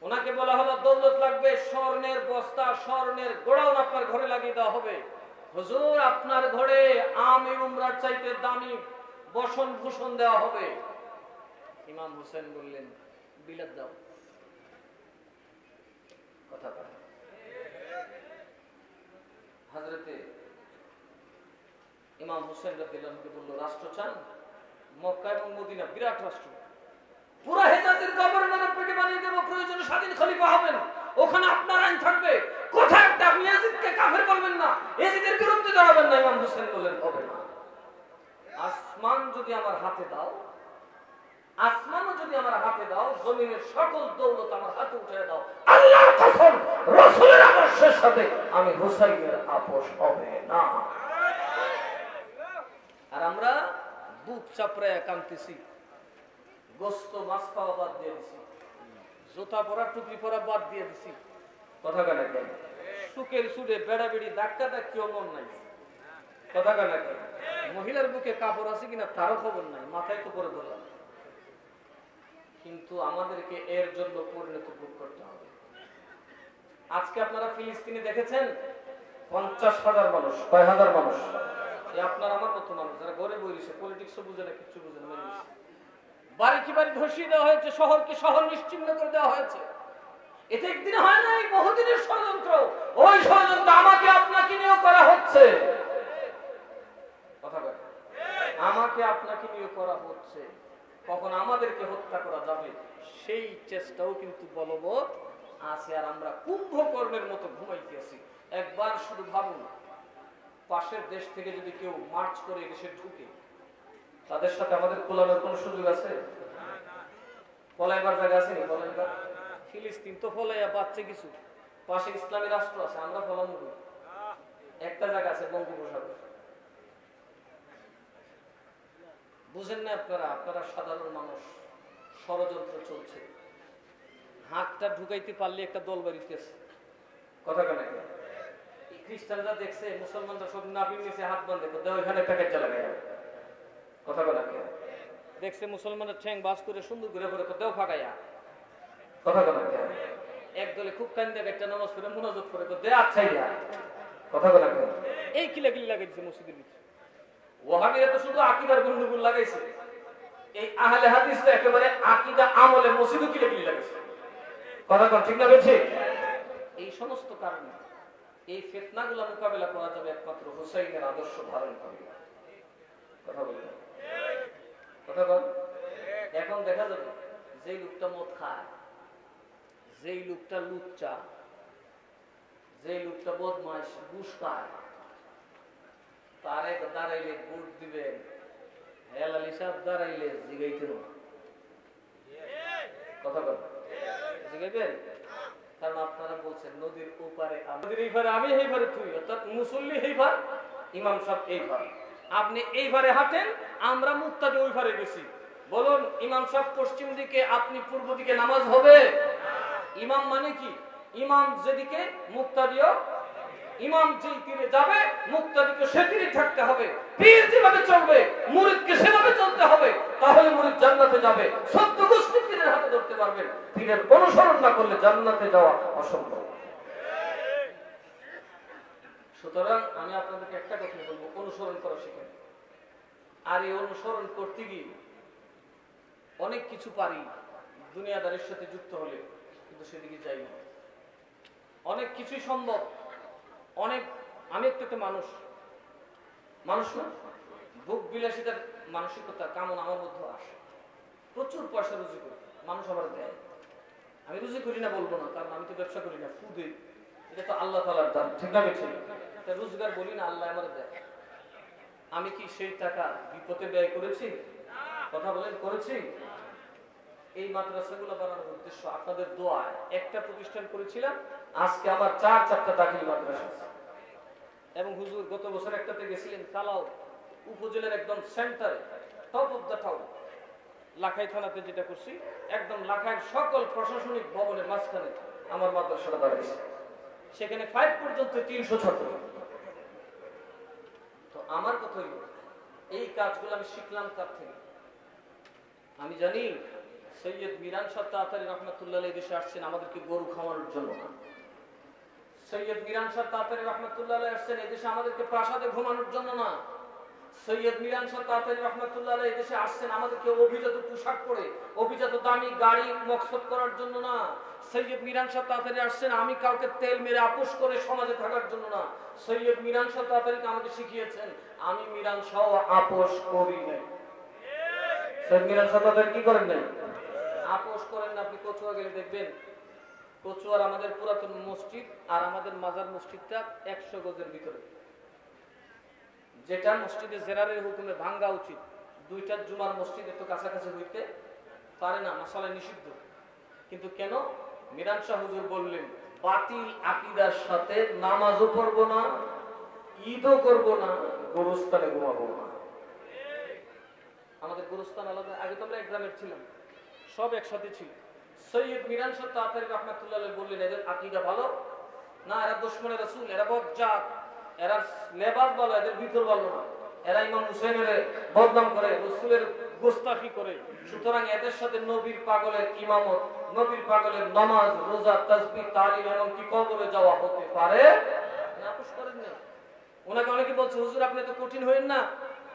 ওনাকে বলা হলো দৌলত লাগবে, স্বর্ণের বস্তা, স্বর্ণের গোড়াউন আপনার ঘরে লাগিয়ে দেওয়া হবে। হুজুর, আপনার ঘরে আমি উমরার চাইতে দামি বসন ভূষণ দেওয়া হবে। ইমাম হুসেন বললেন বিলাত দাও। কথা বলে হযরতে ইমাম হুসেন রাদিয়াল্লাহু আনহু বলল, রাষ্ট্র চান? মক্কা এবং মদিনা বিরাট রাষ্ট্র, পুরা হেজাজের গভর্নর আপনাকে বানিয়ে দেব, প্রয়োজনে স্বাধীন খলিফা হবেন, ওখানে আপনার আইন থাকবে। কোথায় একটা আপনি ইয়াজিদকে কাফের বলবেন না, ইয়াজিদের বিরুদ্ধে দাঁড়াবেন না। ইমাম হুসেন বললেন হবে না। আসমান যদি আমার হাতে দাও, আসমানও যদি আমার হাতে দাও, জমিনের সকল দৌলত আমার হাতে উঠিয়ে দাও, আল্লাহর কসম রাসূলের আদর্শের সাথে আমি হুসাইনের আপোষ হবে না। আর আমরা বুক চাপড়ায় কাঁদতেছি, গোস্ত মাছ খাওয়া বাদ দিয়ে দিছি, জুতা পরা টুপি পরা বাদ দিয়ে দিছি। কথা কানে কেন? সুখের সুরে বেড়া বেড়ি ডাক্তার ডাক্তিও মন নাই। কথা কানে কেন? মহিলার বুকে কাপড় আছে কিনা তারও খবর নাই, মাথায় তো পরে ধরলাম। কিন্তু আমাদেরকে এর জন্য পরিণত ভোগ করতে হবে। আজকে আপনারা ফিলিস্তিনে দেখেছেন 50,000 মানুষ, কয় হাজার মানুষ, আপনার আমার মতো মানুষ যারা ঘরে বইছে, পলিটিক্সও বুঝে না, কিচ্ছু বুঝে না, বাড়ি কি বাড়ি ধসিয়ে দেওয়া হয়েছে, শহরকে শহর নিশ্চিহ্ন করে দেওয়া হয়েছে। এটা একদিন হয় নাই, বহুদিনের ষড়যন্ত্র। ওই ষড়যন্ত্র আমাকে আপনাকে নিয়েও করা হচ্ছে। কথা বলে, আমাকে আপনাকে নিয়ে করা হচ্ছে। কখন আমাদেরকে হত্যা করা যাবে সেই চেষ্টাও কিন্তু বলবৎ আছে। আর আমরা কুম্ভকর্ণের মতো ঘুমাইতে আছি। একবার শুধু ভাবুন, পাশের দেশ থেকে যদি কেউ মার্চ করে দেশে ঢুকে, তাদের সাথে আমাদের কোলানোর কোন সুযোগ আছে? পলাইবার জায়গা আছে নি? পলাইবার ফিলিস্তিন তো ফলাইয়া পাচ্ছে কিছু, পাশে ইসলামী রাষ্ট্র আছে, আমরা ফলানো একটা জায়গা আছে বঙ্গোপসাগর। বুঝেন না আপনারা? আপনারা সাধারণ মানুষ, ষড়যন্ত্র চলছে। হাতটা ঢুকাইতে পারলে একটা দল বাড়িতেছে। কথা কেন? খ্রিস্টানরা দেখছে মুসলমানরা সব নাবির নিচে হাত বাঁধে, ওইখানে প্যাকেট চালাবে। কথা বলা দেখছে মুসলমানের ঠ্যাং বাস করে সুন্দর ঘুরে ঘুরে দেও ফাঁকাইয়া। কথা বলা একদলে খুব কান্দে একটা নামাজ পড়ে মুনাজাত করে দে আচ্ছা। কথা বলা এই কিলাকিলি লাগাইছে মসজিদের ভিতরে। ওয়াহাবিরা তো শুধু আকীদার গন্ডগোল লাগাইছে, এই আহলে হাদিস তো একেবারে আকীদা আমলে মসজিদও কিলাকিলি লাগাইছে। কথা কোন ঠিক না? বলছে এই সমস্ত কারণে এই ফিতনাগুলো মোকাবেলা করা যাবে একমাত্র হুসাইনের আদর্শ ধারণ করে। কথা বলে কথা বল। এখন দেখা যাবে যেই লোকটা মদ খায়, যেই লোকটা লুচ্চা, যেই লোকটা বদমাশ, ঘুষ খায়, তারে দাঁড়াইলে ভোট দিবেন, হেলাল হিসাব দাঁড়াইলে জিগাইতে কথা বল জিগাইবেন। কারণ আপনারা বলছেন নদীর ওপারে আমাদের এইবারে আমি এইবারে তুই, অর্থাৎ মুসল্লি এইবার, ইমাম সাহেব এইবার, আপনি এইবারে হাঁটেন, আমরা মুক্তাদি ওইবারে গেছি। বলুন ইমাম সাহেব পশ্চিম দিকে, আপনি পূর্ব দিকে, নামাজ হবে? ইমাম মানে কি? ইমাম যেদিকে মুক্তাদিও, ইমাম যেই তীরে যাবে মুক্তাদিকে সে তীরে থাকতে হবে। পীর যেভাবে চলবে মুরিদকে সেভাবে চলতে হবে, তাহলে মুরিদ জান্নাতে যাবে। সত্য গোষ্ঠী পীরের হাতে ধরতে পারবেন, পীরের অনুসরণ না করলে জান্নাতে যাওয়া অসম্ভব। সুতরাং আমি আপনাদেরকে একটা কথা বলবো, অনুসরণ করা শিখেন। আর এই অনুসরণ করতে গিয়ে অনেক কিছু পারি দুনিয়াদারির সাথে যুক্ত হলে, কিন্তু সেদিকে যাই না। অনেক কিছুই সম্ভব, অনেক। আমি একটা মানুষ মানুষ না, ভোগ বিলাসিতার মানসিকতা কেমন আমার মধ্যে আসে। প্রচুর পয়সা রুজি করি, মানুষ আবার দেয়। আমি রুজি করি না বলবো না, কারণ আমি তো ব্যবসা করি না, ফুদে, এটা তো আল্লাহ তাআলার দান, ঠিক না? বেঠিক? তাই রোজগার বলি না, আল্লাহ আমার দেয়। আমি কি সেই টাকা বিপদে ব্যয় করেছি? কথা বলেন, করেছি? এই মাদ্রাসাগুলো বানানোর উদ্দেশ্য আপনাদের দোয়ায় একটা প্রতিষ্ঠান করেছিলাম, আজকে আমার 4-4টা দাখিল মাদ্রাসা আছে। এবং হুজুর গত বছর একটাতে গেছিলেন, কালাও উপজেলার একদম সেন্টারে, top of the town, Lakhai থানাতে যেটা করছি, একদম লাখাইয়ের সকল প্রশাসনিক ভবনের মাঝখানে আমার মাদ্রাসাটা দাঁড়িয়েছে। সেখানে 5 পর্যন্ত 300 ছাত্র। তো আমার কথা হইল, এই কাজগুলো আমি শিখলাম কার থেকে? আমি জানি সৈয়দ মিরান শাহ তাতারী রহমাতুল্লাহ আলাইহি দেশে আসছেন আমাদেরকে গরু খাওয়ানোর জন্য না। সৈয়দ মিরান শাহ তাতারী রহমাতুল্লাহ আলাইহি আসছেন এদেশে আমাদেরকে প্রাসাদে ঘুমানোর জন্য না। সৈয়দ মিরান শাহ তাতারী রহমাতুল্লাহ আলাইহি দেশে আসছেন আমাদেরকে অভিজাত পোশাক পরে, অভিজাত দামি গাড়ি মকসদ করার জন্য না। সৈয়দ মিরান শাহ তাতারী আসছেন আমি কাউকে তেল মেরে আপোষ করে সমাজে থাকার জন্য না। সৈয়দ মিরান শাহ তাতারীকে আমাকে শিখিয়েছেন আমি মিরান শাহ আপোষ করি নাই। সৈয়দ মিরান শাহ তাতারী কি করেন নাই? আপোষ করেন না। আপনি কচুয়া গেলে দেখবেন, কচুয়ার আমাদের পুরাতন মসজিদ আর আমাদের মাজার মসজিদটা 100 গজের ভিতরে, যেটা মসজিদে জেরারের হুকুমে ভাঙ্গা উচিত। 2টা জুমার মসজিদে তো কাছাকাছি হইতে পারে না, মাসালা নিষিদ্ধ। কিন্তু কেন? মিরান শাহ হুজুর বললেন বাতিল আকীদার সাথে নামাজও পড়ব না, ঈদও করব না, গোরস্থানে ঘুমাবো না। আমাদের গোরস্থান আলাদা, আগে তো আমরা এক গ্রামের ছিলাম, সব একসাথে ছিল। সৈয়দ মিরান শাহ তাতারী রহমাতুল্লাহ আলাইহি বললেন এদের আকীদা ভালো না, এরা দুশমনে রাসূল, এরা বজ্জাত, এরা লেবাস ভালো, এদের ভিতর ভালো না, এরা ইমাম হুসাইনের বদনাম করে, রাসূলের গোস্তাখি করে। সুতরাং এদের সাথে নবীর পাগলের ইমামত, নবীর পাগলের নামাজ, রোজা, তাসবিহ, তালিম এবং কি কবরে যাওয়া হতে পারে না। আপোষ করেন না। ওনাকে অনেকে বলছে হুজুর আপনি তো কঠিন হইেন না,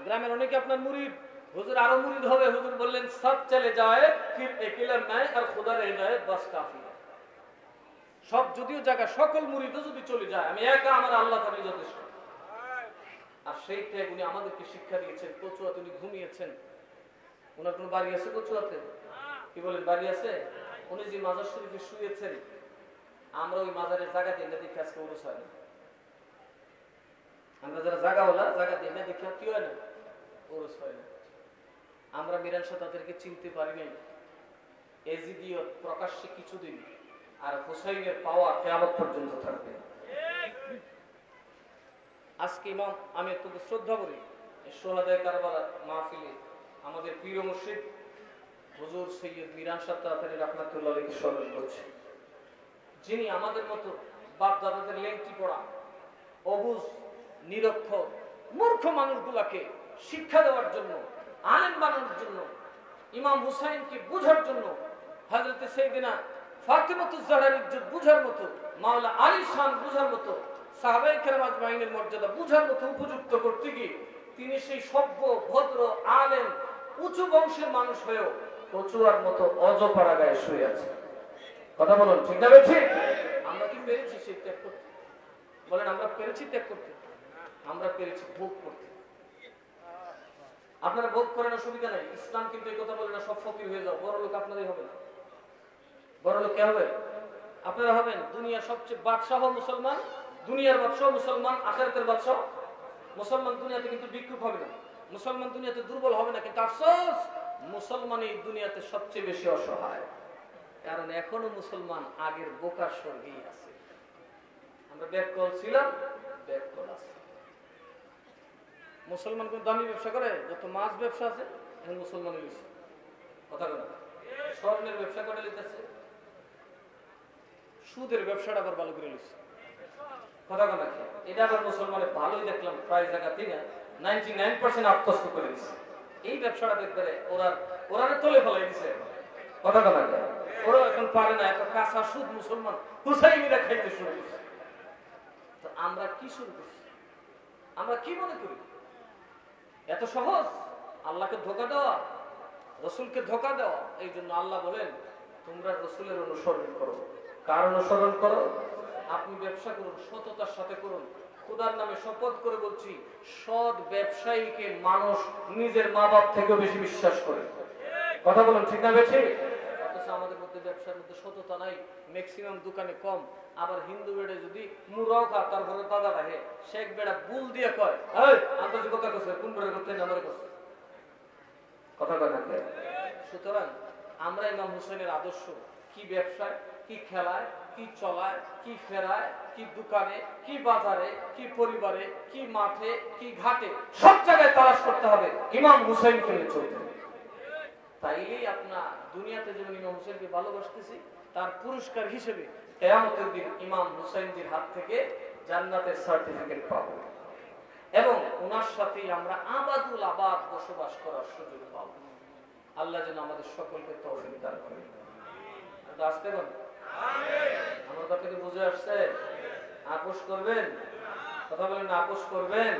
গ্রামের অনেকে আপনার মুরিদ, হুজুর আরো মুরিদ হবে। হুজুর বললেন সব চলে যায় ফির একিলা নাই আর খোদা রহে যায় বাস কাফি। সব যদিও জায়গা সকল মুরিদও যদি চলে যায়, আমি একা আমার আল্লাহ তাআলাই যথেষ্ট। আর সেইটা উনি আমাদেরকে শিক্ষা দিয়েছেন। কচুয়াতে উনি ঘুমিয়েছেন, ওনার কোন বাড়ি আছে কচুয়াতে? কি বলেন, বাড়ি আছে? উনি যে মাজার শরীফে শুয়েছেন, আমরা ওই মাজারের জায়গা দিয়ে দেখি আজকে উরুস হয় না। আমরা যারা জায়গা ওলা জায়গা দিয়ে দেখি কি হয় না, উরুস হয় না। আমরা মিরান শাহ তাদেরকে চিনতে পারি নাই। এজিদিয়ত প্রকাশ্যে কিছুদিন, আর হুসাইনের পাওয়া কিয়ামত পর্যন্ত থাকবে। আজকে ইমাম আমি অত্যন্ত শ্রদ্ধা করি সোহাদায়ে কারবালা মাহফিলে আমাদের পীর মুর্শিদ হুজুর সৈয়দ মিরান শাহ তাতারী রহমাতুল্লাহ আলাইহি স্মরণ করছে, যিনি আমাদের মতো বাপ দাদাদের লেংটি পড়া অবুঝ নিরক্ষর মূর্খ মানুষগুলাকে শিক্ষা দেওয়ার জন্য, আলেম বানানোর জন্য, ইমাম হুসাইনকে বুঝার জন্য, হযরতে সাইয়েদিনা ফাতিমাতুজ জাহরার ইজ্জত বুঝার মতো, মাওলা আলী শান বুঝার মতো, সাহাবায়ে কেরাম আজমাইনের মর্যাদা বুঝার মতো উপযুক্ত করতে গিয়ে তিনি সেই সভ্য ভদ্র আলেম উঁচু বংশের মানুষ হয়েও কচুয়ার মতো অজপাড়া গায়ে শুয়ে আছে। কথা বলুন, ঠিক না? ঠিক। আমরা কি পেরেছি সেই ত্যাগ করতে? বলেন, আমরা পেরেছি ত্যাগ করতে? আমরা পেরেছি ভোগ করতে। আপনারা ভোগ করেন, অসুবিধা নাই। ইসলাম কিন্তু এই কথা বলে না সব ফকির হয়ে যাও, বড় লোক আপনারাই হবে না। বড় লোক কে হবে? আপনারা হবেন। দুনিয়ার সবচেয়ে বাদশাহ মুসলমান, দুনিয়ার বাদশাহ মুসলমান, আখিরাতের বাদশাহ মুসলমান। দুনিয়াতে কিন্তু বিক্ষোভ হবে না, মুসলমান দুনিয়াতে দুর্বল হবে না। কিন্তু আফসোস, মুসলমান এই দুনিয়াতে সবচেয়ে বেশি অসহায়, কারণ এখনো মুসলমান আগের বোকার স্বর্গেই আছে। আমরা ব্যাককল ছিলাম, ব্যাককল আছে। মুসলমান কোন দামি ব্যবসা করে? যত মাছ ব্যবসা আছে এখন মুসলমানের বেশি। কথা বলে স্বর্ণের ব্যবসা করে লিখতেছে, সুদের ব্যবসাটা আবার ভালো করে নিচ্ছে। কথা কথা এটা আবার মুসলমানের ভালোই দেখলাম, প্রায় জায়গাতে 99% আত্মস্থ করে দিচ্ছে। এই ব্যবসাটা দেখবে ওরা তোলে ফেলাই দিছে। কথা কথা ওরা এখন পারে না, এত কাঁচা সুদ মুসলমান হুসাইনিরা খাইতে শুরু করছে। তো আমরা কি শুরু করছি? আমরা কি মনে করি এত সহজ আল্লাহকে ধোঁকা দেওয়া, রসুলকে ধোঁকা দেওয়া? এই জন্য আল্লাহ বলেন তোমরা রসুলের অনুসরণ করো। কার অনুসরণ করো? আপনি ব্যবসা করুন, সততার সাথে করুন। খোদার নামে শপথ করে বলছি, সৎ ব্যবসায়ীকে মানুষ নিজের মা বাপ থেকেও বেশি বিশ্বাস করে। কথা বলুন ঠিক না বেশি? অথচ আমাদের মধ্যে ব্যবসার মধ্যে সততা নাই, ম্যাক্সিমাম দোকানে কম। আবার হিন্দু বেড়ে যদি মুরাও খা, তার ঘরে দাদা রাখে, শেখ বেড়া বুল দিয়ে কয় আন্তর্জাতিকতা করছে, কোন বেড়া করতে নামারে করছে। কথা কথা। সুতরাং আমরা ইমাম হুসেনের আদর্শ কি ব্যবসায়, কি খেলায়, কি চলায়, কি ফেরায়, কি দোকানে, কি বাজারে, কি পরিবারে, কি মাঠে, কি ঘাটে, সব জায়গায় তালাশ করতে হবে ইমাম হুসেনকে নিয়ে চলতে। তাইলেই আপনার দুনিয়াতে যেমন ইমাম হুসেনকে ভালোবাসতেছি, তার পুরস্কার হিসেবে কিয়ামতের দিন ইমাম হুসাইনজির হাত থেকে জান্নাতের সার্টিফিকেট পাবো এবং ওনার সাথেই আমরা আবাদুল আবাদ বসবাস করার সুযোগ পাবো। আল্লাহ যেন আমাদের সকলকে তৌফিক দান করেন। আসতে বল আমার কথা কি বুঝে আসছে? আপোষ করবেন? কথা বলেন, আপোষ করবেন?